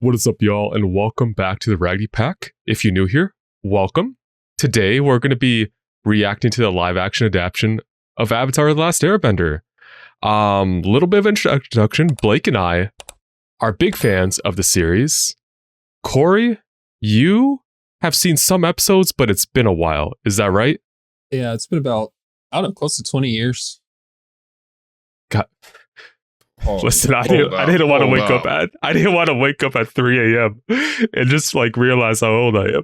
What is up, y'all, and welcome back to the Raggedy Pack. If you're new here, welcome. Today, we're going to be reacting to the live-action adaptation of Avatar: The Last Airbender. Little bit of introduction. Blake and I are big fans of the series. Corey, you have seen some episodes, but it's been a while. Is that right? Yeah, it's been about, I don't know, close to 20 years. God. Listen, I didn't want to wake up at 3 a.m. and just like realize how old I am.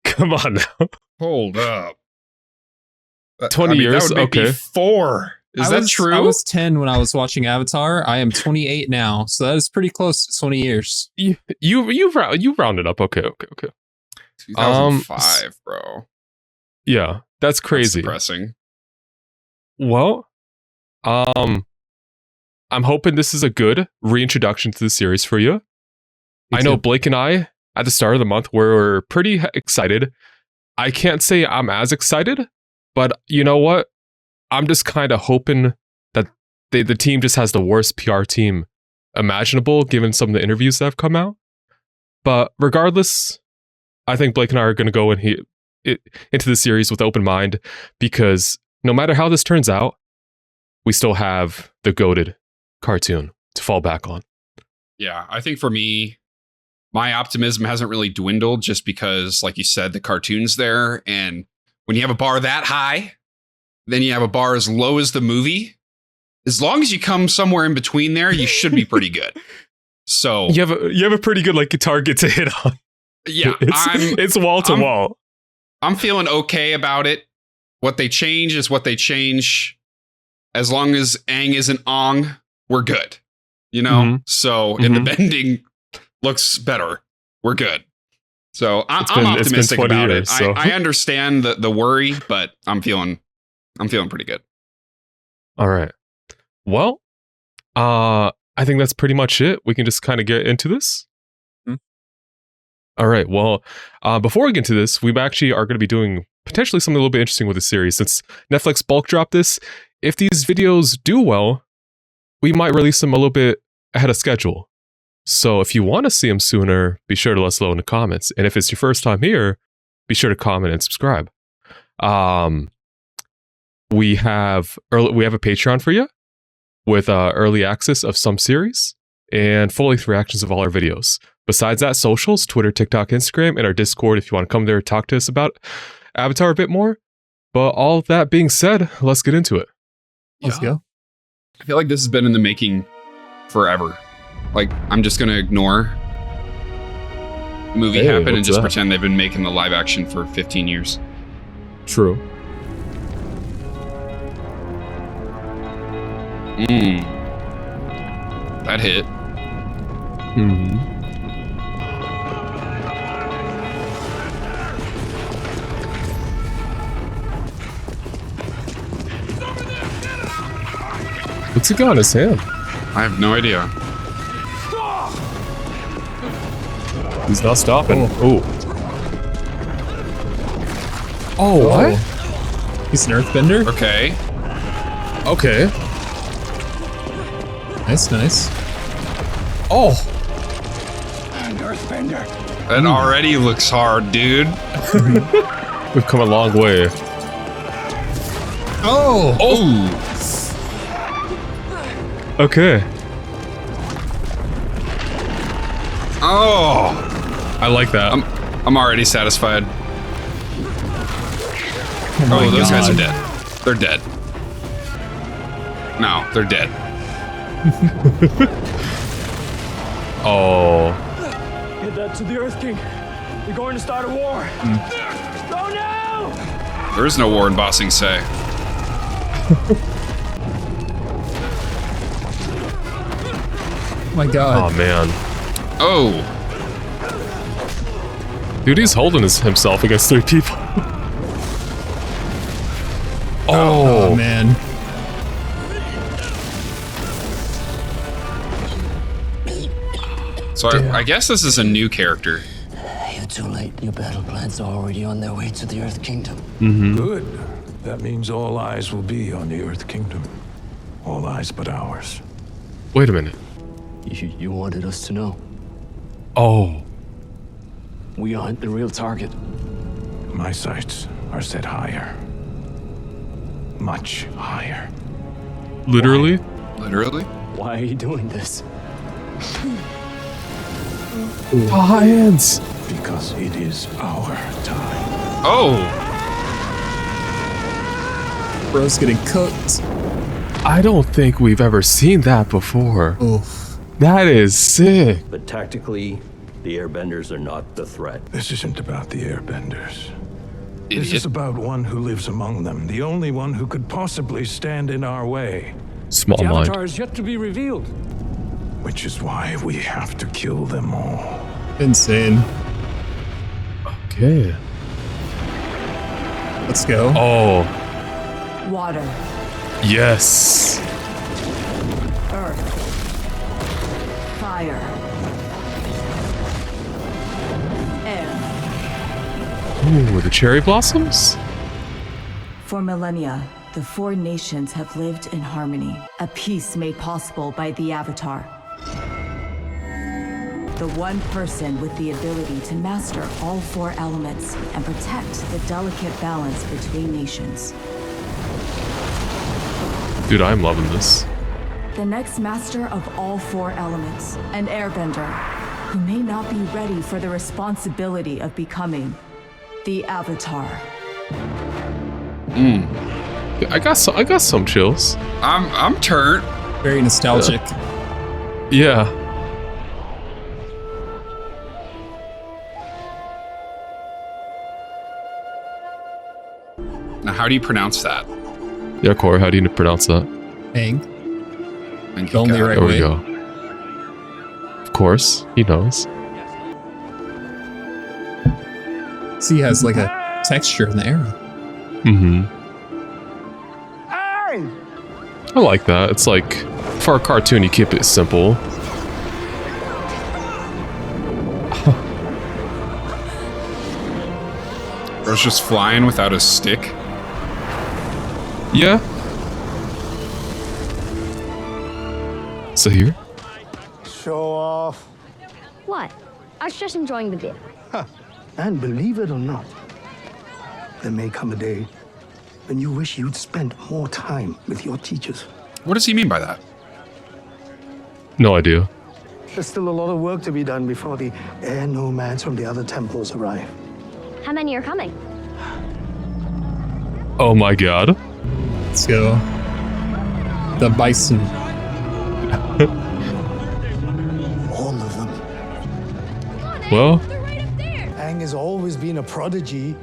Come on now. Hold up. 20 years? That would be okay. before. Is that true? I was 10 when I was watching Avatar. I am 28 now, so that is pretty close to 20 years. You rounded up. Okay. 2005, bro. Yeah, that's crazy. That's depressing. Well, I'm hoping this is a good reintroduction to the series for you. I know Blake and I, at the start of the month, were pretty excited. I can't say I'm as excited, but you know what? I'm just kind of hoping that the team just has the worst PR team imaginable, given some of the interviews that have come out. But regardless, I think Blake and I are going to go into the series with open mind, because no matter how this turns out, we still have the goated cartoon to fall back on. Yeah, I think for me, my optimism hasn't really dwindled just because, like you said, the cartoon's there. And when you have a bar that high, then you have a bar as low as the movie. As long as you come somewhere in between there, you should be pretty good. So you have a pretty good like target to hit on. Yeah, it's wall to wall. I'm feeling okay about it. What they change is what they change. As long as Aang isn't Aang, we're good. You know? Mm-hmm. So, and the bending looks better. We're good. So I'm optimistic about it. So. I understand the worry, but I'm feeling pretty good. All right. Well, I think that's pretty much it. We can just kind of get into this. All right. Well, before we get into this, we actually are going to be doing potentially something a little bit interesting with the series. Since Netflix bulk dropped this, if these videos do well, we might release them a little bit ahead of schedule. So if you want to see them sooner, be sure to let us know in the comments. And if it's your first time here, be sure to comment and subscribe. We have a Patreon for you with early access of some series and full length reactions of all our videos. Besides that, socials, Twitter, TikTok, Instagram, and our Discord if you want to come there and talk to us about Avatar a bit more. But all that being said, let's get into it. Let's go. I feel like this has been in the making forever. Like, I'm just going to ignore the movie happen and just pretend they've been making the live action for 15 years. True. That hit. What's he got in his hand? I have no idea. He's not stopping. Oh, what? He's an earthbender? Okay. Nice. Oh! An earthbender. That already looks hard, dude. We've come a long way. Oh! Okay. Oh! I like that. I'm already satisfied. Oh, those guys are dead. They're dead. No, they're dead. Oh. Get that to the Earth King. We're going to start a war. Oh no! There is no war in Ba Sing Se. Oh my god. Oh, man. Oh. Dude, he's holding himself against 3 people. Oh, man. So I guess this is a new character. You're too late. Your battle plans are already on their way to the Earth Kingdom. Good. That means all eyes will be on the Earth Kingdom. All eyes but ours. Wait a minute. You wanted us to know. Oh. We aren't the real target. My sights are set higher. Much higher. Literally? Literally? Why are you doing this? Hands. Because it is our time. Oh, Bro's getting cooked. I don't think we've ever seen that before. Oof. That is sick. But tactically, the Airbenders are not the threat. This isn't about the Airbenders. This idiot. is about one who lives among them, the only one who could possibly stand in our way. Small The mind. Avatar is yet to be revealed. Which is why we have to kill them all. Insane. Okay. Let's go. Oh, Water, yes. earth, fire, air. Ooh, the cherry blossoms? For millennia, the four nations have lived in harmony, a peace made possible by the Avatar. The one person with the ability to master all four elements and protect the delicate balance between nations. Dude, I'm loving this. The next master of all four elements, an Airbender, who may not be ready for the responsibility of becoming the Avatar. I got some chills. I'm turned. Very nostalgic. Yeah. Now, how do you pronounce that? Yeah, Corey, how do you pronounce that? Aang. Thank The only God. right There we way. go. Of course, he knows. See, he has like a texture in the arrow. Mm-hmm. I like that. It's like, for a cartoon, you keep it simple. Bro's just flying without a stick. Yeah. So here? Show off. What? I was just enjoying the view. And believe it or not, there may come a day when you wish you'd spent more time with your teachers. What does he mean by that? No idea. There's still a lot of work to be done before the air nomads from the other temples arrive. How many are coming? Oh my god. Let's go. The bison. All of them. Well, Aang has always been a prodigy,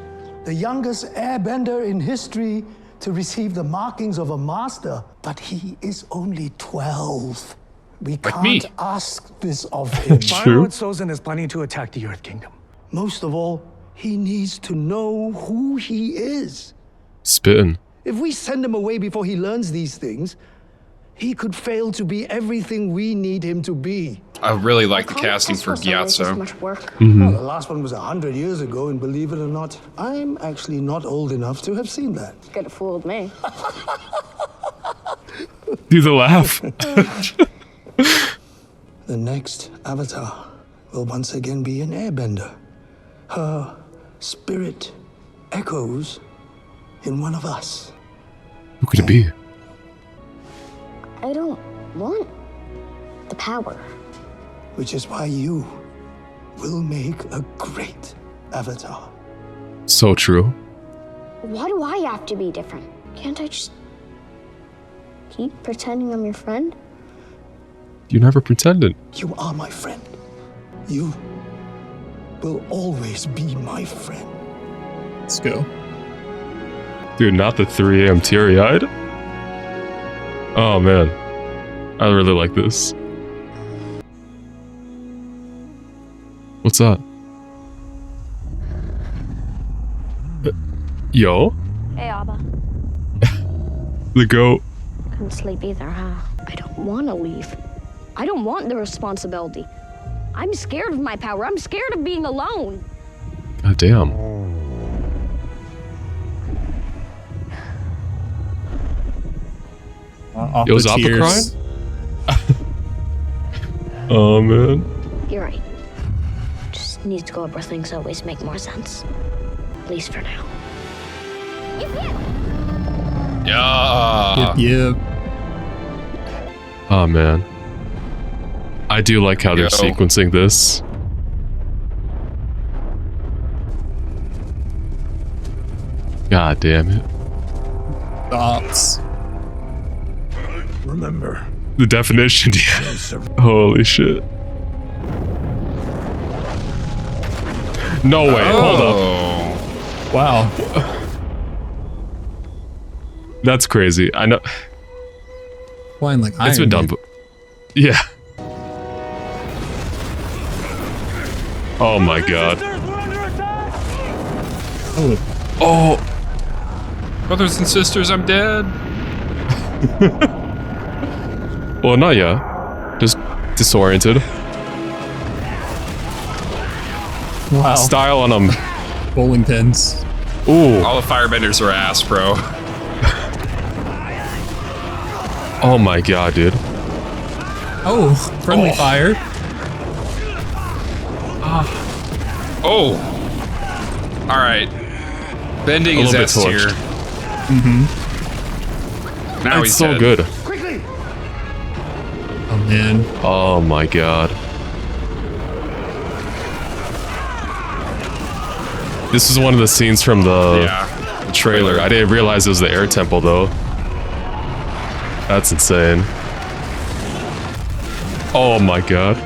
the youngest airbender in history to receive the markings of a master, but he is only 12. We can't me. ask this of him. True. Sozin is planning to attack the Earth Kingdom. Most of all, he needs to know who he is. spitting. If we send him away before he learns these things, he could fail to be everything we need him to be. I really like the casting for Gyatso. Much work. Well, the last one was 100 years ago, and believe it or not, I'm actually not old enough to have seen that. Could have fooled me. Do the laugh. The next Avatar will once again be an airbender. Her spirit echoes in one of us. Who could it be? I don't want the power. Which is why you will make a great Avatar. So true. Why do I have to be different? Can't I just keep pretending I'm your friend? You never pretended. You are my friend. You will always be my friend. Let's go. Dude, not the 3 a.m. teary-eyed. Oh man. I really like this. What's that? Yo? Hey, Abba. The goat. Couldn't sleep either, huh? I don't want to leave. I don't want the responsibility. I'm scared of my power. I'm scared of being alone. God damn. Off Yo, the Zappa tears. crying? Oh man. You're right. needs to go up where things always make more sense. At least for now. Yeah. Yep. Oh man. I do like how they're sequencing this. God damn it. Ops. Remember. The definition, yeah. Holy shit. No way, hold up. Wow. That's crazy. I know. Flying like iron. It's been done. Yeah. Oh my god. Oh. Brothers and sisters, I'm dead. Well, not yet. Just disoriented. Wow. Style on them. Bowling pins. Ooh. All the firebenders are ass, bro. Oh my god, dude. Oh, friendly fire. Oh. All right. Bending is S tier. Mm-hmm. Now It's he's so dead. good. Oh man. Oh my god. This is one of the scenes from the trailer. I didn't realize it was the air temple though. That's insane. Oh my god.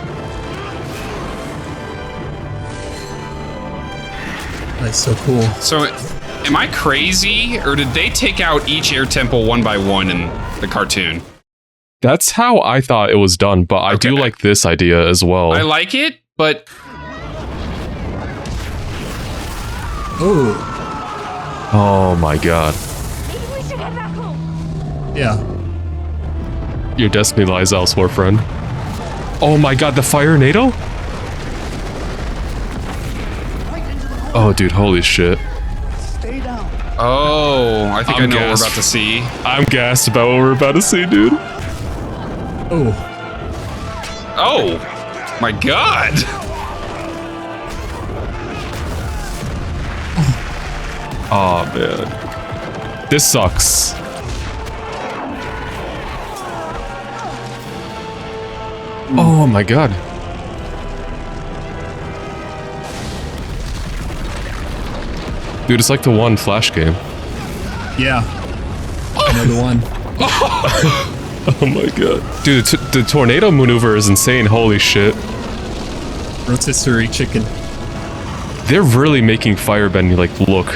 That's so cool. So, am I crazy, or did they take out each air temple one by one in the cartoon? That's how I thought it was done, but I do like this idea as well. I like it, but Oh my god. Yeah. Your destiny lies elsewhere, friend. Oh my god, the fire NATO? Oh dude, holy shit. oh, I think I know what we're gassed. about to see. I'm gassed about what we're about to see, dude. Oh. Oh, my god. Oh man. This sucks. Oh my god. Dude, it's like the one Flash game. Yeah. Another one. Oh my god. Dude, the tornado maneuver is insane. Holy shit. Rotisserie chicken. They're really making firebending like look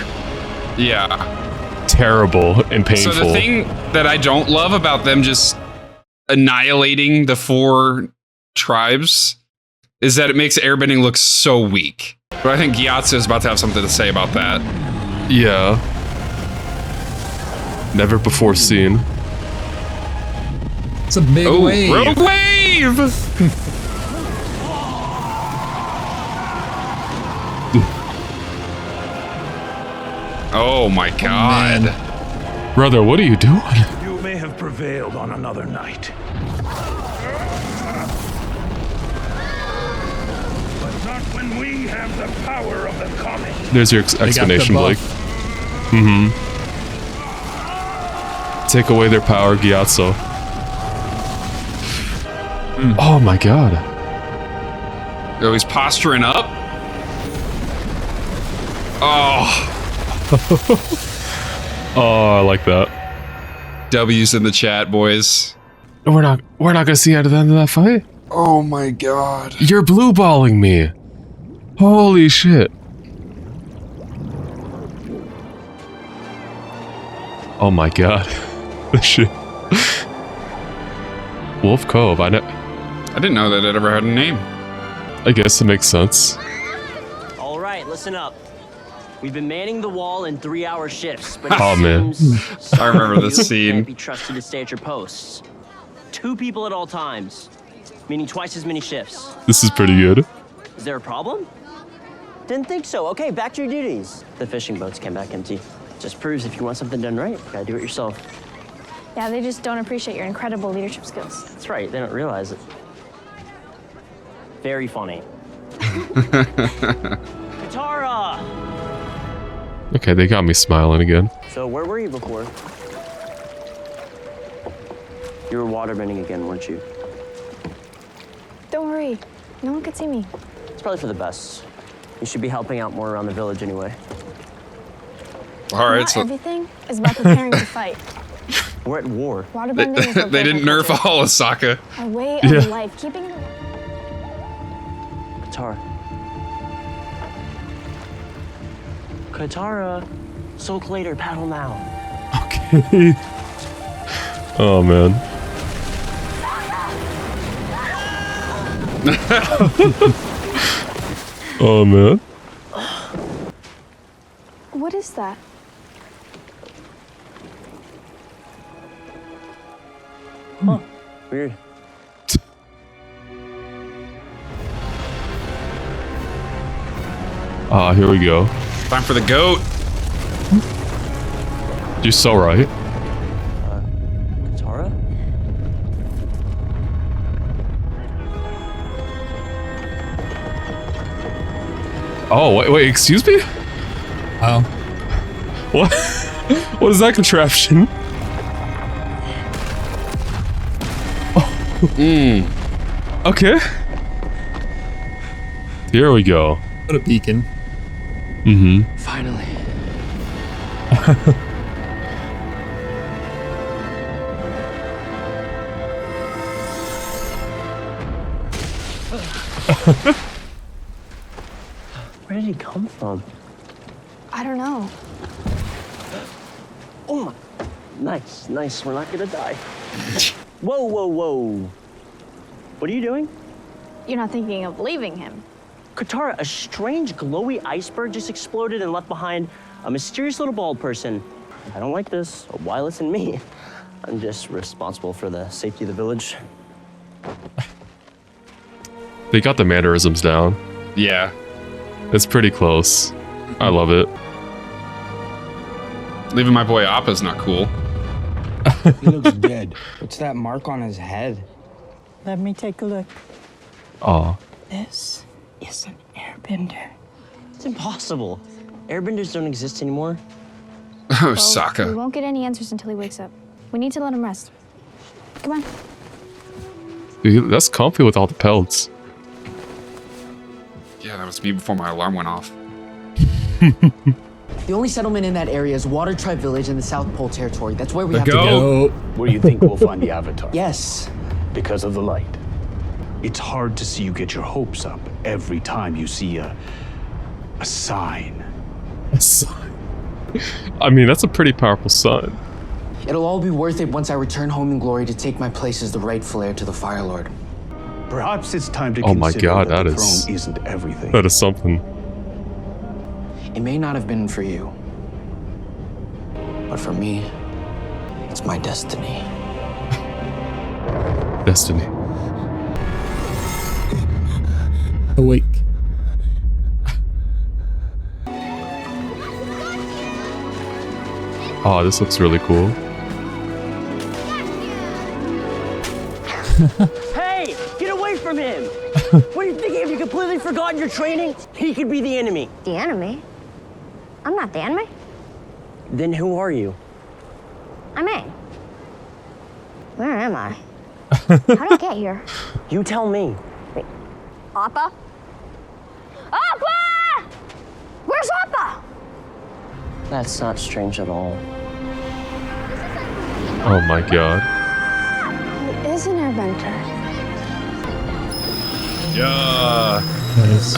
Yeah. terrible and painful. So the thing that I don't love about them just annihilating the 4 tribes is that it makes airbending look so weak. But I think Gyatso is about to have something to say about that. Yeah. Never before seen. It's a big wave. Rogue wave! Oh my god. Brother, what are you doing? You may have prevailed on another night. But not when we have the power of the comet. There's your explanation, Blake. Mm-hmm. Take away their power, Gyatso. Oh my god. Oh, he's posturing up. Oh. Oh, I like that. W's in the chat, boys. We're not gonna see at the end of that fight. Oh my god. You're blue balling me. Holy shit. Oh my god. This shit. Wolf Cove, I didn't know that it ever had a name. I guess it makes sense. All right, listen up. We've been manning the wall in 3-hour shifts, but Oh, man. I remember this you scene. can't be trusted to stay at your posts. 2 people at all times, meaning twice as many shifts. This is pretty good. Is there a problem? Didn't think so. Okay, back to your duties. The fishing boats came back empty. Just proves if you want something done right, you gotta do it yourself. Yeah, they just don't appreciate your incredible leadership skills. That's right, they don't realize it. Very funny. Katara! Okay, they got me smiling again. So where were you before? You were waterbending again, weren't you? Don't worry. No one could see me. It's probably for the best. You should be helping out more around the village anyway. All right, Not so everything is about preparing to fight. We're at war. Waterbending is a they didn't nerf all of Sokka. a way of life. Keeping it. Katara. Katara. Soak later, paddle now. Okay. Oh, man. Oh, man. What is that? Huh. Weird. Ah, here we go. Time for the goat. You're so right. Katara? Oh, wait, excuse me? Oh. What? What is that contraption? Okay. Here we go. What a beacon. Mm-hmm. Finally. Where did he come from? I don't know. Oh my. Nice, nice. We're not gonna die. Whoa, whoa, whoa. What are you doing? You're not thinking of leaving him. Katara, a strange glowy iceberg just exploded and left behind a mysterious little bald person. I don't like this. Why listen to me? I'm just responsible for the safety of the village. They got the mannerisms down. Yeah. It's pretty close. I love it. Leaving my boy Appa's not cool. He looks dead. What's that mark on his head? Let me take a look. Aw. This is an airbender. It's impossible. Airbenders don't exist anymore. Oh, We Sokka. won't get any answers until he wakes up. We need to let him rest. Come on. Dude, that's comfy with all the pelts. Yeah, that was me before my alarm went off. The only settlement in that area is Water Tribe Village in the South Pole Territory. That's where we have to go. go. Where do you think we'll find the Avatar? Yes. Because of the light. It's hard to see you get your hopes up every time you see a sign. A sign? I mean, that's a pretty powerful sign. It'll all be worth it once I return home in glory to take my place as the rightful heir to the Fire Lord. Perhaps it's time to Oh my consider god, that that the is... throne isn't everything. That is something. It may not have been for you, but for me, it's my destiny. Destiny. Awake. Oh, this looks really cool. Hey, get away from him! What are you thinking? Have you completely forgotten your training? He could be the enemy. The enemy? I'm not the enemy. Then who are you? I'm Aang. Where am I? How did I get here? You tell me. Wait, Appa? Appa! Where's Appa? That's not strange at all. Oh my god. He is an airbender. Yeah. Nice.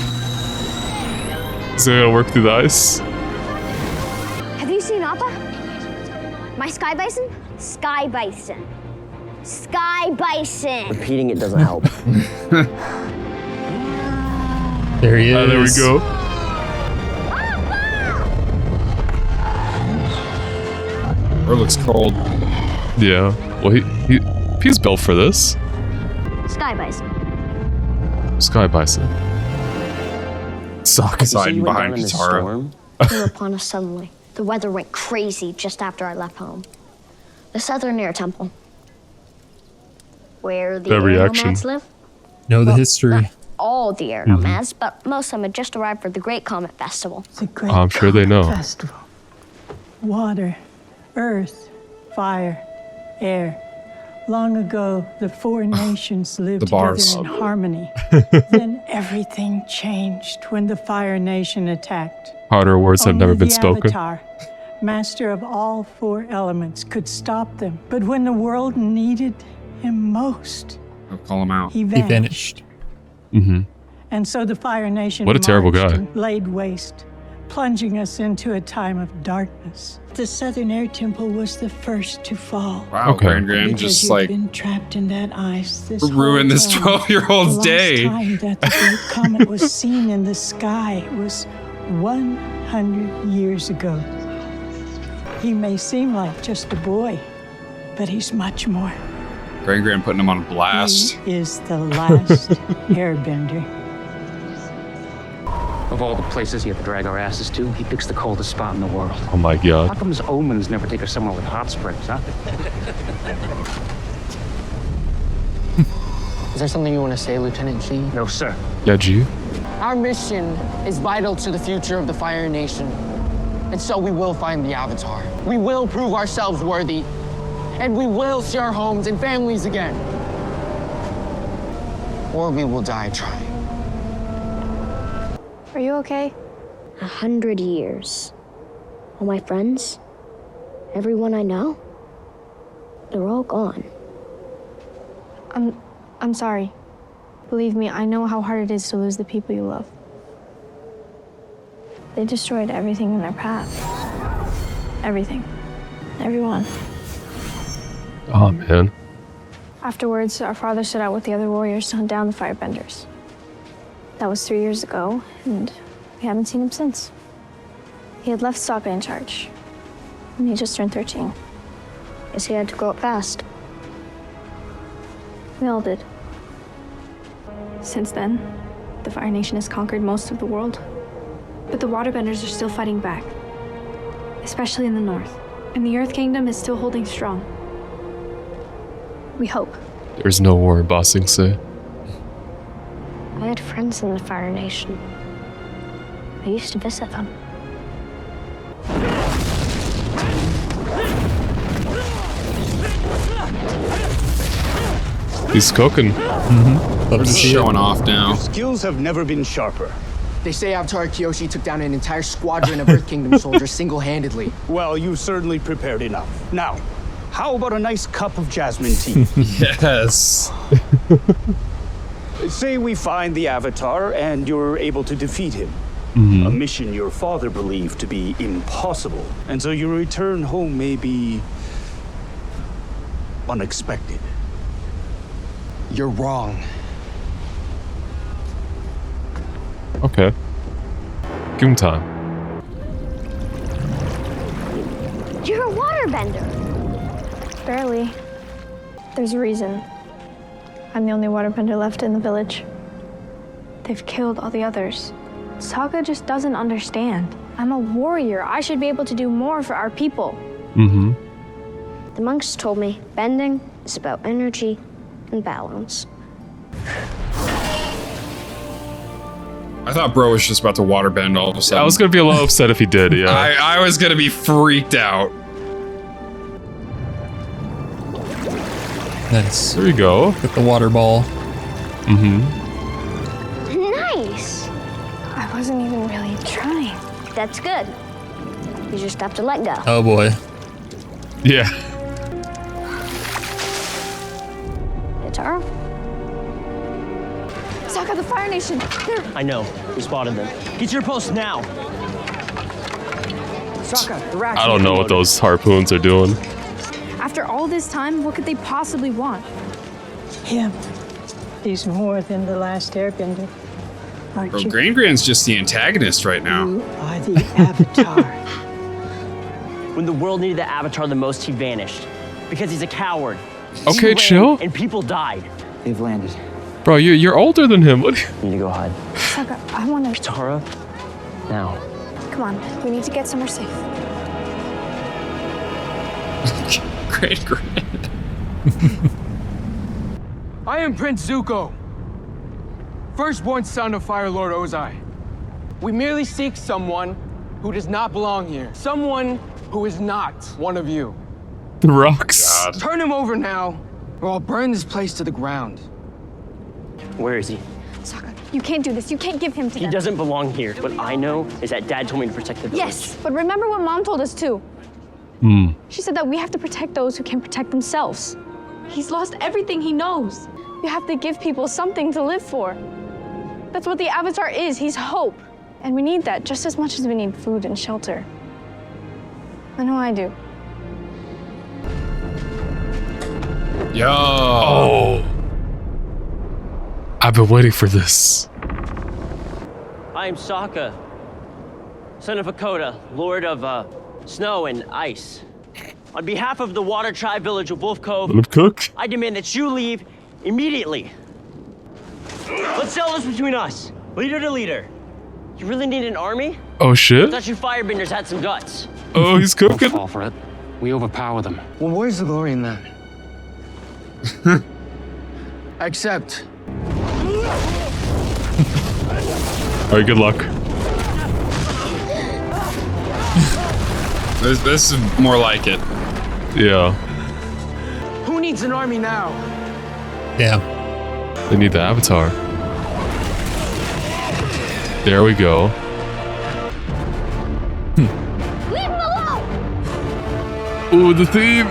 Is it gonna work through the ice? Have you seen Appa? My sky bison? Sky bison. Sky bison. Repeating it doesn't help. There he is. There we go. Or looks cold. Yeah. Well, he's built for this. Sky bison. Sky Bison. Sokka's hiding behind Katara. Came upon us suddenly. The weather went crazy just after I left home. The southern air temple. Where the That reaction. nomads live? Know the history. all the air nomads, but most of them had just arrived for the Great Comet Festival. The Great I'm sure they know. Festival. Water, earth, fire, air. Long ago, the four nations lived together in harmony. Then everything changed when the Fire Nation attacked. Harder words have never been the spoken. Avatar, master of all four elements, could stop them. But when the world needed him most, I'll call him out. he vanished. Mm-hmm. And so the Fire Nation What a terrible marched guy. and laid waste, plunging us into a time of darkness. The Southern Air Temple was the first to fall. Wow, Okay. Grand Because just you've like been trapped in that ice this ruined whole this time. 12-year-old's The day. last time that the great comet was seen in the sky was 100 years ago. He may seem like just a boy, but he's much more. Grand putting him on blast. He is the last airbender. Of all the places he had to drag our asses to, he picks the coldest spot in the world. Oh my How god. come his omens never take us somewhere with hot springs, huh? Is there something you want to say, Lieutenant G? No, sir. Yeah, G. Our mission is vital to the future of the Fire Nation. And so we will find the Avatar. We will prove ourselves worthy. And we will see our homes and families again. Or we will die trying. Are you okay? 100 years. All my friends, everyone I know, they're all gone. I'm sorry. Believe me, I know how hard it is to lose the people you love. They destroyed everything in their path. Everything. Everyone. Oh man. Afterwards, our father set out with the other warriors to hunt down the firebenders. That was 3 years ago, and we haven't seen him since. He had left Sokka in charge, and he just turned 13. Guess he had to grow up fast. We all did. Since then, the Fire Nation has conquered most of the world. But the Waterbenders are still fighting back, especially in the north. And the Earth Kingdom is still holding strong. We hope. There's no war in Ba Sing Se. I had friends in the Fire Nation. I used to visit them. He's cooking. They're just showing off now. Skills have never been sharper. They say Avatar Kyoshi took down an entire squadron of Earth Kingdom soldiers single-handedly. Well, you certainly prepared enough. Now, how about a nice cup of jasmine tea? Yes. Say we find the Avatar and you're able to defeat him. Mm-hmm. A mission your father believed to be impossible. And so your return home may be unexpected. You're wrong. Okay. Give him time. You're a waterbender. Barely. There's a reason. I'm the only waterbender left in the village. They've killed all the others. Sokka just doesn't understand. I'm a warrior. I should be able to do more for our people. Mm-hmm. The monks told me bending is about energy and balance. I thought bro was just about to waterbend all of a sudden. I was gonna be a little upset if he did, yeah. I was gonna be freaked out. Nice. There you go. Get the water ball. Mm-hmm. Nice. I wasn't even really trying. That's good. You just have to let go. Oh boy. Yeah. Tara? Sokka, the Fire Nation. They're... I know. We spotted them. Get to your post now. Sokka, the rack. I don't know what those harpoons are doing. After all this time, what could they possibly want? Him. He's more than the last airbender. Aren't Bro, you? Grand's just the antagonist right now. You are the Avatar. When the world needed the Avatar the most, he vanished. Because he's a coward. Okay, He ran, chill. And people died. They've landed. Bro, you're older than him. What? You need to go hide. Sokka, I want to... Tara, now. Come on, we need to get somewhere safe. Grand. I am Prince Zuko. firstborn son of Fire Lord Ozai. We merely seek someone who does not belong here. Someone who is not one of you. The rocks. Turn him over now, or I'll burn this place to the ground. Where is he? Sokka, you can't do this. You can't give him to He them. doesn't belong here. What I know is that Dad told me to protect the village. Yes, but remember what Mom told us too. She said that we have to protect those who can protect themselves. He's lost everything he knows. You have to give people something to live for. That's what the Avatar is. He's hope. And we need that just as much as we need food and shelter. I know I do. Yo. Oh. I've been waiting for this. I am Sokka, son of Hakoda, Lord of Snow and Ice. On behalf of the Water Tribe village of Wolf Cove, I demand that you leave immediately. Let's settle this between us, leader to leader. You really need an army? Oh shit. I thought you Firebenders had some guts. Oh, he's cooking. Don't fall for it. We overpower them. Well, where's the glory in that? Accept. Alright, good luck. This is more like it. Yeah. Who needs an army now? Yeah. They need the Avatar. There we go. Leave him alone! Ooh, the theme!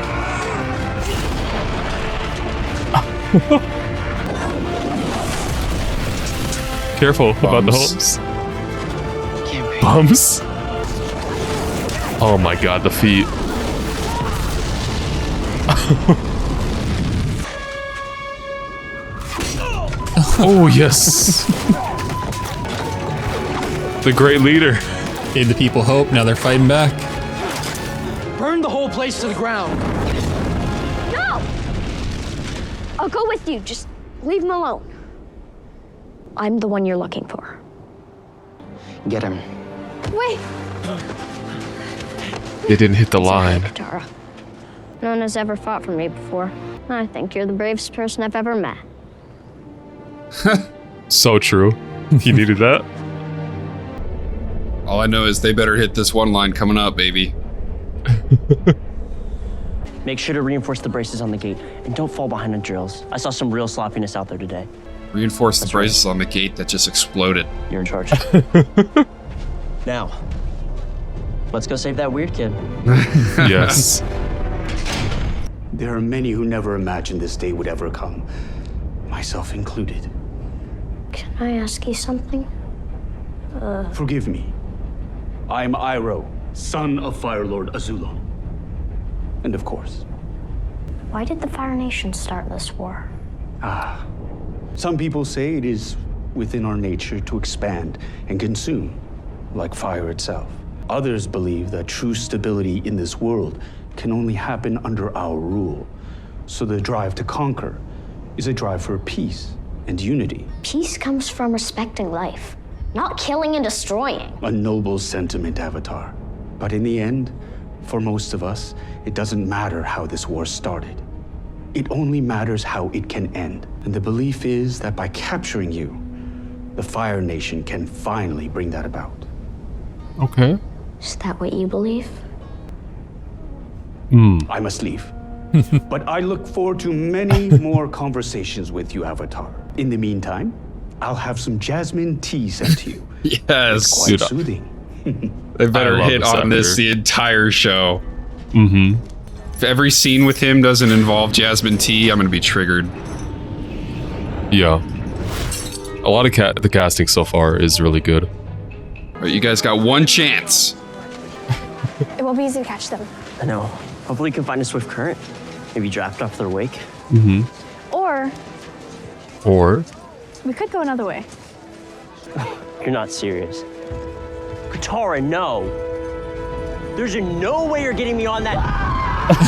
Careful about the homes. Bumps? Oh my god, the feet. Oh, yes. The great leader. Gave the people hope, now they're fighting back. Burn the whole place to the ground. No! I'll go with you. Just leave him alone. I'm the one you're looking for. Get him. Wait! They didn't hit the line. Katara. No one has ever fought for me before. I think you're the bravest person I've ever met. So true. He needed that. All I know is they better hit this one line coming up, baby. Make sure to reinforce the braces on the gate, and don't fall behind on drills. I saw some real sloppiness out there today. Reinforce the braces on the gate that just exploded. You're in charge. Now, let's go save that weird kid. Yes. There are many who never imagined this day would ever come, myself included. Can I ask you something? Forgive me. I'm Iroh, son of Fire Lord Azulon. And of course, Why did the Fire Nation start this war? some people say it is within our nature to expand and consume, like fire itself. Others believe that true stability in this world can only happen under our rule. So the drive to conquer is a drive for peace and unity. Peace comes from respecting life, not killing and destroying. A noble sentiment, Avatar. But in the end, for most of us, it doesn't matter how this war started. It only matters how it can end. And the belief is that by capturing you, the Fire Nation can finally bring that about. Okay. Is that what you believe? I must leave. But I look forward to many more conversations with you, Avatar. In the meantime, I'll have some jasmine tea sent to you. Yes. It's quite Dude, soothing. They better I love hit this on this actor. the entire show. Mm-hmm. If every scene with him doesn't involve jasmine tea, I'm gonna be triggered. Yeah. A lot of the casting so far is really good. All right, you guys got one chance. It won't be easy to catch them. I know. Hopefully you can find a swift current. Maybe draft off their wake. Mm-hmm. Or Or we could go another way. You're not serious. Katara, no. There's no way you're getting me on that.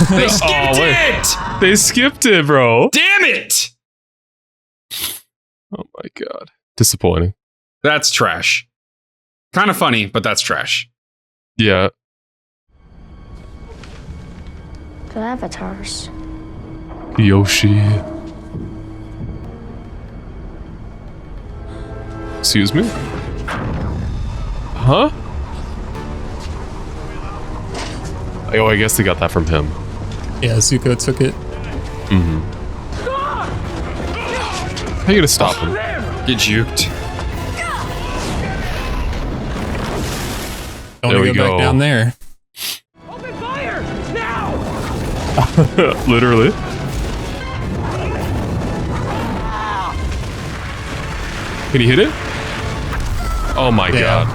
They skipped it! They skipped it, bro. Damn it! Oh my god. Disappointing. That's trash. Kind of funny, but that's trash. Yeah. The avatars. Excuse me? Huh? Oh, I guess they got that from him. Yeah, Zuko took it. Mm-hmm. How you gonna stop him? Get juked. Don't go back down there. Open fire! Now! Literally. Can he hit it? Oh my god.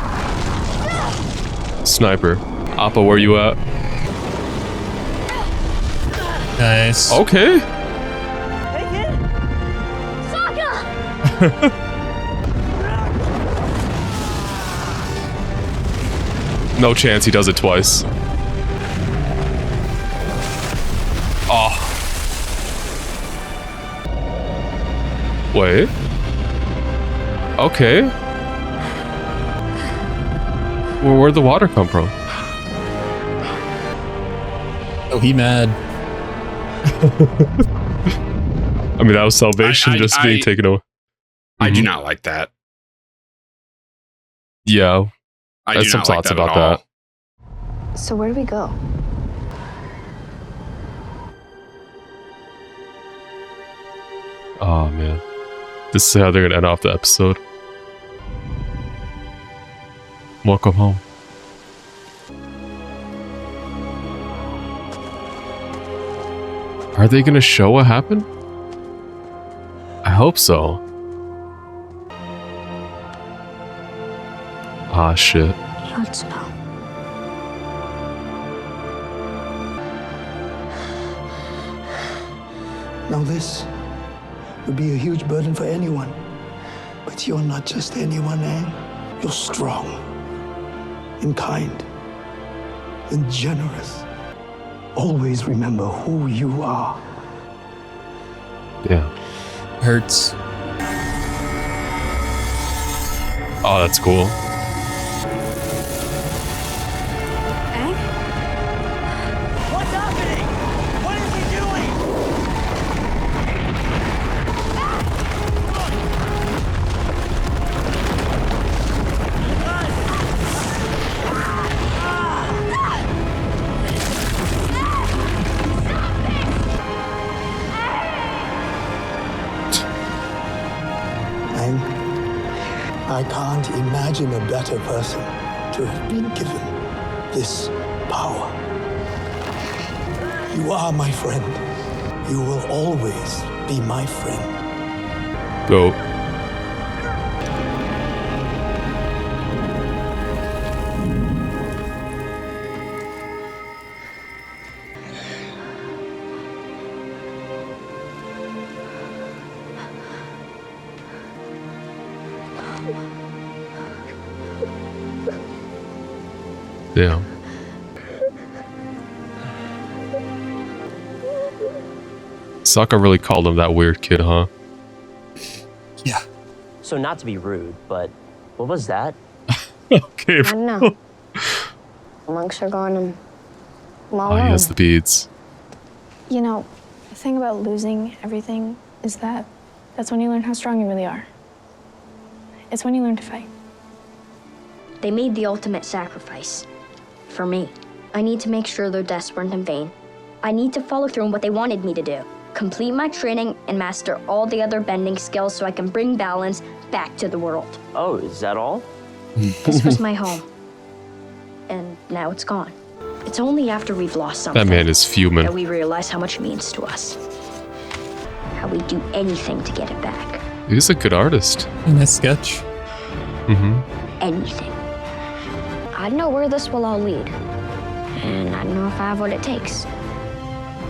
Sniper. Appa, where you at? Nice. Okay. No chance he does it twice. Oh. Wait. Okay. Well, where'd the water come from? Oh, he mad. I mean, that was salvation just being taken away. I do not like that. Yeah. I have do some not like thoughts that about at all. that. So where do we go? Oh, man. This is how they're going to end off the episode. Welcome home. Are they going to show what happened? I hope so. Ah, shit. Let's go. Now this would be a huge burden for anyone. But you're not just anyone, Aang. You're strong and kind and generous. Always remember who you are. Yeah. Hurts. Oh, that's cool. What's happening? What is he doing? Aang, I can't imagine a better person to have been given this power. You are my friend. You will always be my friend. Go. Damn. Sokka really called him that weird kid, huh? Yeah. So not to be rude, but what was that? Okay. I don't know. The monks are gone and I'm all Oh, he alone. has the beads. You know, the thing about losing everything is that that's when you learn how strong you really are. It's when you learn to fight. They made the ultimate sacrifice. For me. I need to make sure their deaths weren't in vain. I need to follow through on what they wanted me to do. Complete my training and master all the other bending skills so I can bring balance back to the world. Oh, is that all? This was my home. And now it's gone. It's only after we've lost something That man is fuming. that we realize how much it means to us. How we'd do anything to get it back. He's a good artist. Nice sketch. Mm-hmm. Anything. I don't know where this will all lead. And I don't know if I have what it takes.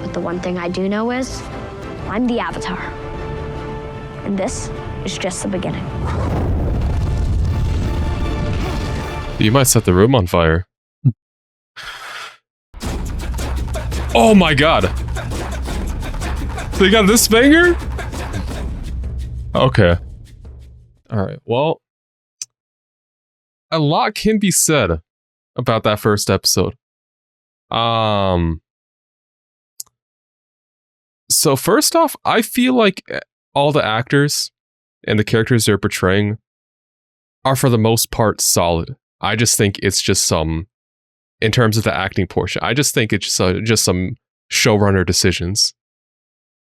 But the one thing I do know is I'm the Avatar. And this is just the beginning. You might set the room on fire. Oh my god. They got this banger? Okay. Alright, well. A lot can be said about that first episode. So first off, I feel like all the actors and the characters they're portraying are for the most part solid. I just think it's just some, in terms of the acting portion, I just think it's just some showrunner decisions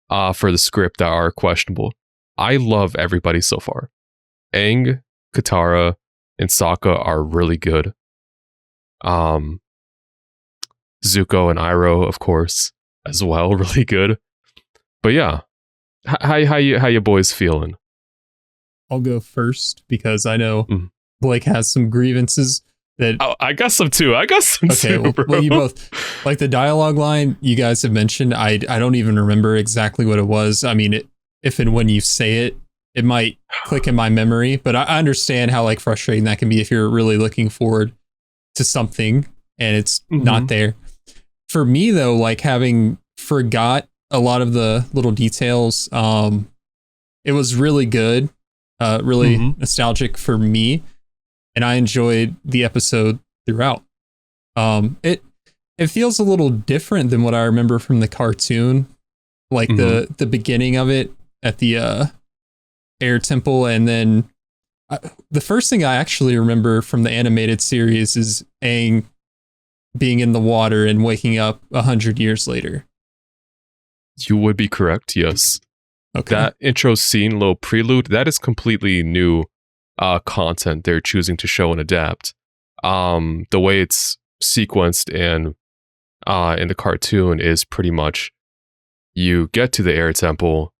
for the script that are questionable. I love everybody so far. Aang, Katara, and Sokka are really good. Zuko and Iroh, of course, as well, really good. But yeah, how you boys feeling? I'll go first because I know Blake has some grievances that. Oh, I got some too. Okay, well, you both like the dialogue line you guys have mentioned. I don't even remember exactly what it was. I mean, if and when you say it, it might click in my memory. But I understand how like frustrating that can be if you're really looking forward to something and it's not there. For me though, like having forgot a lot of the little details, it was really good, really nostalgic for me, and I enjoyed the episode throughout. It feels a little different than what I remember from the cartoon, like the beginning of it at the air temple, and then the first thing I actually remember from the animated series is Aang being in the water and waking up 100 years later. You would be correct, yes. Okay. That intro scene, little prelude, that is completely new content they're choosing to show and adapt. The way it's sequenced and in the cartoon is pretty much you get to the air temple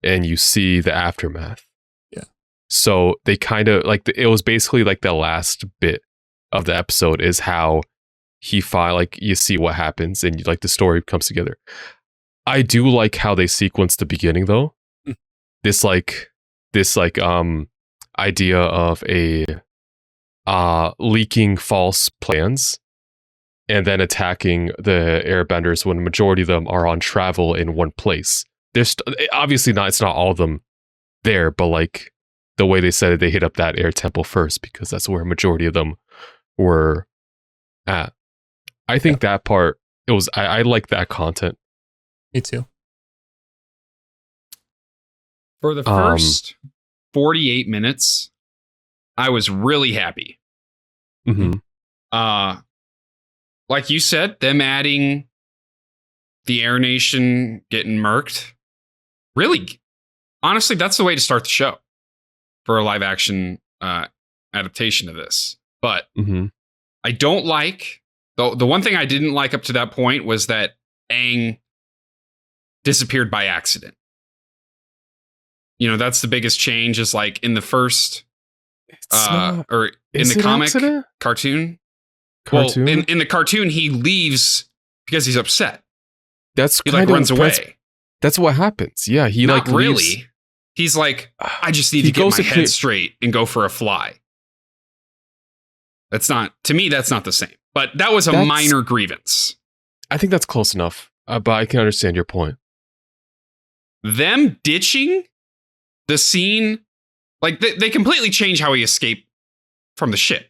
and you see the aftermath. Yeah. So they kind of like it was basically like the last bit of the episode is how like you see what happens and like the story comes together. I do like how they sequence the beginning though. This idea of a leaking false plans and then attacking the airbenders when the majority of them are on travel in one place. There's obviously it's not all of them there, but like the way they said it, they hit up that air temple first because that's where a majority of them were at. I think that part, I like that content. Me too. For the first 48 minutes, I was really happy. Like you said, them adding the Air Nation getting murked. Really, honestly, that's the way to start the show for a live action adaptation of this. But I don't like, the one thing I didn't like up to that point was that Aang disappeared by accident. You know, that's the biggest change is like in the first or in the comic cartoon. Well, in the cartoon, he leaves because he's upset. He like runs away. That's what happens. Yeah, he not like really. leaves. He's like, I just need to get my head straight and go for a fly. That's not, to me, that's not the same. But that was a minor grievance. I think that's close enough. But I can understand your point. Them ditching the scene, like they completely change how he escaped from the ship.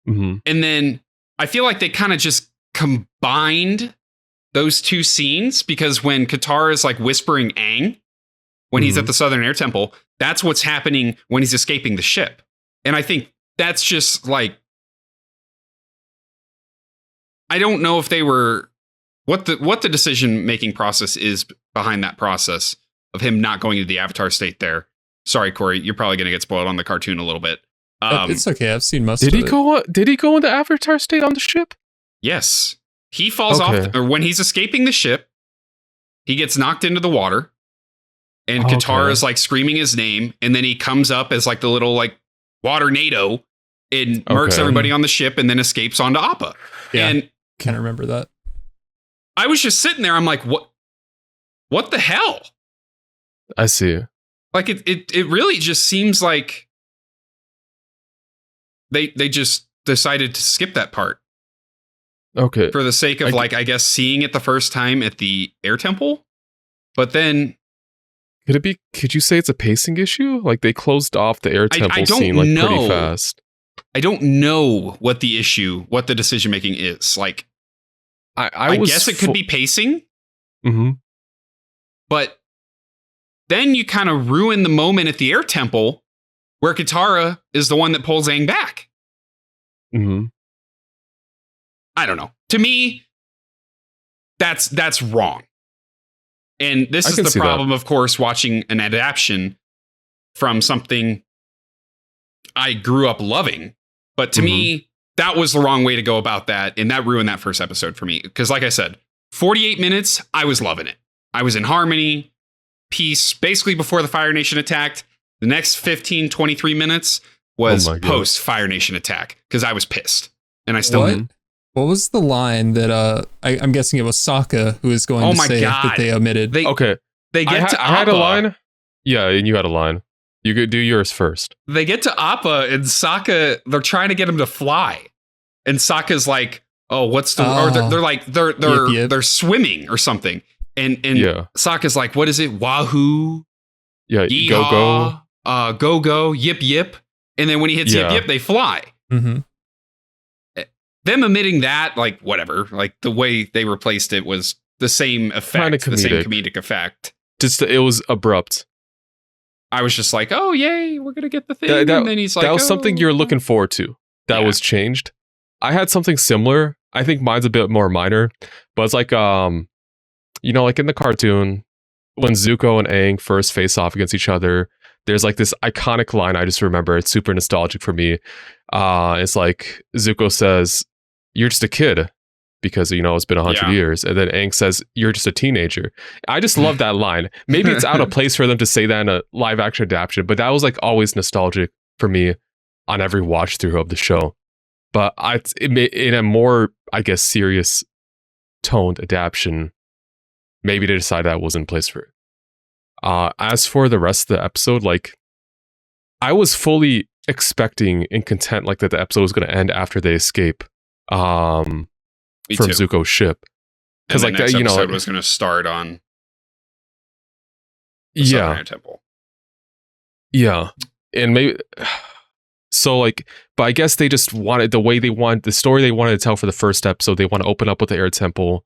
And then I feel like they kind of just combined those two scenes because when Katara is like whispering Aang, when he's at the Southern Air Temple, that's what's happening when he's escaping the ship. And I think that's just like, I don't know if they were, what the decision-making process is behind that process of him not going to the Avatar state there. Sorry, Corey, you're probably going to get spoiled on the cartoon a little bit. It's okay. I've seen most of it. Did he go into Avatar state on the ship? Yes. He falls off, or when he's escaping the ship, he gets knocked into the water, and Katara is like screaming his name, and then he comes up as like the little like water-nado and murks everybody on the ship and then escapes onto Appa. Yeah, and can't remember that. I was just sitting there, I'm like, what the hell? I see. Like it really just seems like they just decided to skip that part. Okay. For the sake of like, I guess seeing it the first time at the air temple. But then could you say it's a pacing issue? Like they closed off the air temple scene like pretty fast. I don't know what the decision making is. Like I guess it could be pacing. But then you kind of ruin the moment at the air temple where Katara is the one that pulls Aang back. Mm-hmm. I don't know. To me, that's wrong. And this is the problem, of course, watching an adaptation from something I grew up loving. But to me, that was the wrong way to go about that. And that ruined that first episode for me. Because like I said, 48 minutes, I was loving it. I was in harmony, peace, basically before the Fire Nation attacked. The next 15, 23 minutes was post Fire Nation attack because I was pissed. And I still am. What was the line that I'm guessing it was Sokka who was going to say that they omitted? They get to I had a line. Yeah, and you had a line. You could do yours first. They get to Appa and Sokka, they're trying to get him to fly. And Sokka's like, oh, what's the or they're like they're swimming or something. And Sokka's like, what is it? Wahoo. Yeah, Yeehaw, go, yip, yip. And then when he hits yip, yip, they fly. Mm-hmm. Them omitting that, like, whatever. Like, the way they replaced it was the same effect, the same comedic effect. Just, it was abrupt. I was just like, oh, yay, we're going to get the thing. And then he's like, that was something you're looking forward to. That was changed. I had something similar. I think mine's a bit more minor. But it's like, you know, like in the cartoon, when Zuko and Aang first face off against each other, there's like this iconic line I just remember. It's super nostalgic for me. It's like Zuko says, "You're just a kid," because, you know, it's been 100 years. And then Aang says, "You're just a teenager." I just love that line. Maybe it's out of place for them to say that in a live action adaptation, but that was like always nostalgic for me on every watch through of the show. But in a more, I guess, serious toned adaptation, maybe they decided that was in place for it. As for the rest of the episode, like, I was fully expecting and content like that the episode was going to end after they escape from Zuko's ship, because like that, you know, episode was going to start on the Southern Temple. Yeah, and maybe so like, but I guess they just wanted the story they wanted to tell for the first episode. They want to open up with the Air Temple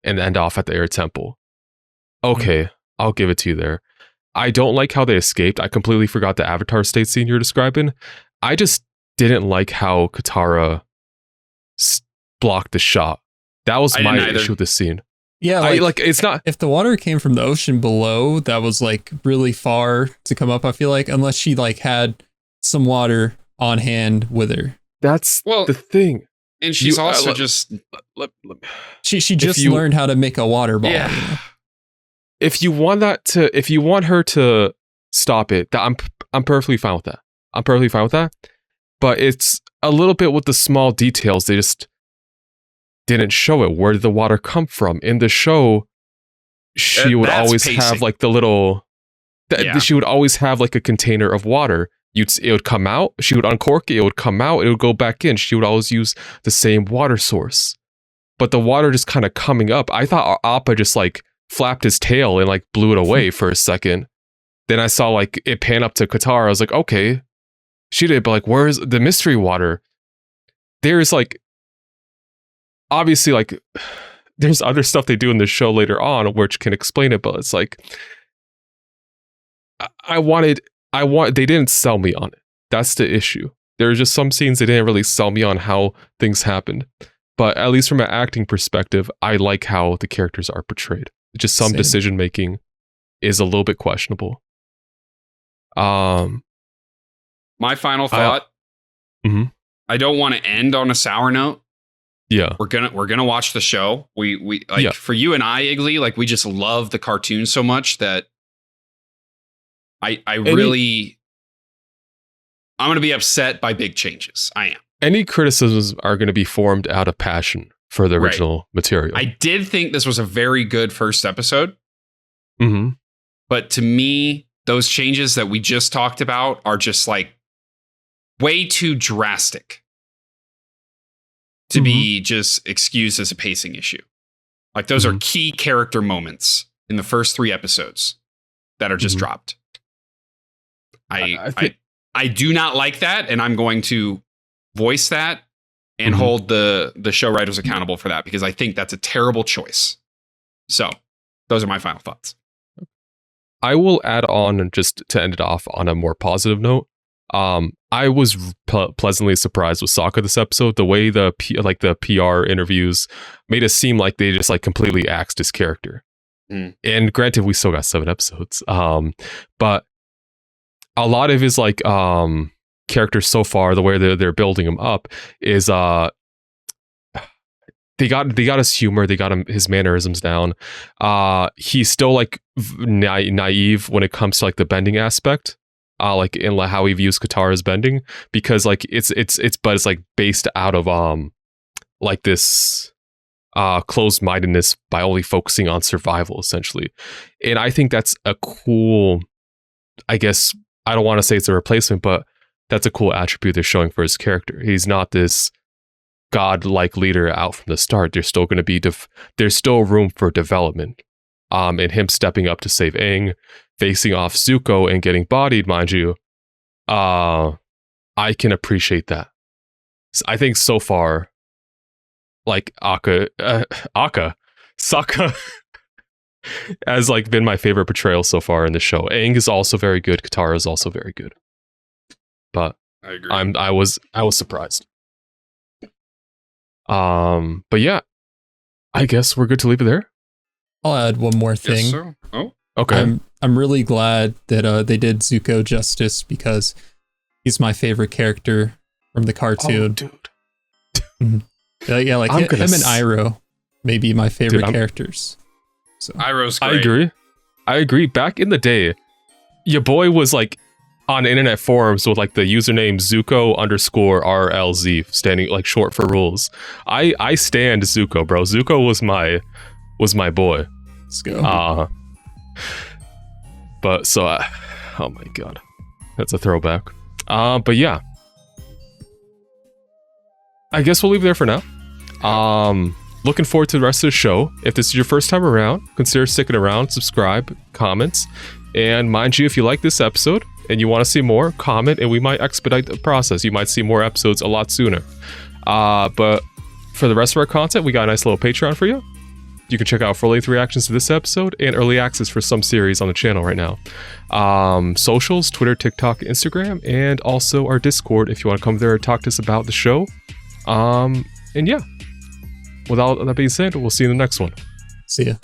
and end off at the Air Temple. Okay, I'll give it to you there. I don't like how they escaped. I completely forgot the Avatar state scene you're describing. I just didn't like how Katara blocked the shot. That was my issue with the scene. Yeah, like it's not. If the water came from the ocean below, that was like really far to come up. I feel like, unless she like had some water on hand with her. That's the thing. And she's also just she just learned how to make a water ball. Yeah. You know? If you want her to stop it, I'm perfectly fine with that. I'm perfectly fine with that. But it's a little bit with the small details. They just didn't show it. Where did the water come from? In the show, she would always have like the little. She would always have like a container of water. It would come out. She would uncork it. It would come out. It would go back in. She would always use the same water source. But the water just kind of coming up. I thought Appa just like flapped his tail and like blew it away for a second. Then I saw like it pan up to Katara. I was like, okay, she did, but like, where's the mystery water? There's like, obviously, like, there's other stuff they do in the show later on which can explain it, but it's like, they didn't sell me on it. That's the issue. There are just some scenes they didn't really sell me on how things happened. But at least from an acting perspective, I like how the characters are portrayed. Just some decision making is a little bit questionable. My final thought. I don't want to end on a sour note. Yeah, we're gonna watch the show. We like for you and I, Igley, like we just love the cartoon so much that I'm gonna be upset by big changes. I am. Any criticisms are going to be formed out of passion for the original material. I did think this was a very good first episode. Mm-hmm. But to me, those changes that we just talked about are just like way too drastic to be just excused as a pacing issue. Like those are key character moments in the first 3 episodes that are just dropped. I do not like that, and I'm going to voice that and hold the show writers accountable for that, because I think that's a terrible choice. So those are my final thoughts. I will add on, just to end it off on a more positive note. I was pleasantly surprised with Sokka this episode. The way the PR interviews made it seem like they just like completely axed his character. And granted, we still got 7 episodes. But a lot of his like characters so far, the way they're building him up is they got his humor, they got his mannerisms down. He's still like naive when it comes to like the bending aspect. Like in how he views Katara's bending, because like it's like based out of like this closed-mindedness by only focusing on survival essentially. And I think that's a cool, I guess I don't want to say it's a replacement, but that's a cool attribute they're showing for his character. He's not this god-like leader out from the start. There's still going to be there's still room for development. And him stepping up to save Aang, facing off Zuko and getting bodied, mind you, I can appreciate that. I think so far, like Sokka has like been my favorite portrayal so far in the show. Aang is also very good. Katara is also very good. But I agree. I was surprised. But yeah, I guess we're good to leave it there. I'll add one more thing. Yes, sir. Oh, okay. I'm really glad that they did Zuko justice, because he's my favorite character from the cartoon. Oh, dude. Yeah, like him and Iroh may be my favorite characters. So Iroh's great. I agree. Back in the day, your boy was like on internet forums with like the username Zuko_RLZ, standing like short for rules. I stand Zuko, bro. Zuko was my boy. Let's go. But so oh my god, that's a throwback. But yeah, I guess we'll leave it there for now. Looking forward to the rest of the show. If this is your first time around, consider sticking around, subscribe, comments, and mind you, if you like this episode and you want to see more, comment, and we might expedite the process. You might see more episodes a lot sooner. But for the rest of our content, we got a nice little Patreon for you. You can check out full-length reactions to this episode and early access for some series on the channel right now. Socials, Twitter, TikTok, Instagram, and also our Discord if you want to come there and talk to us about the show. And yeah, with all that being said, we'll see you in the next one. See ya.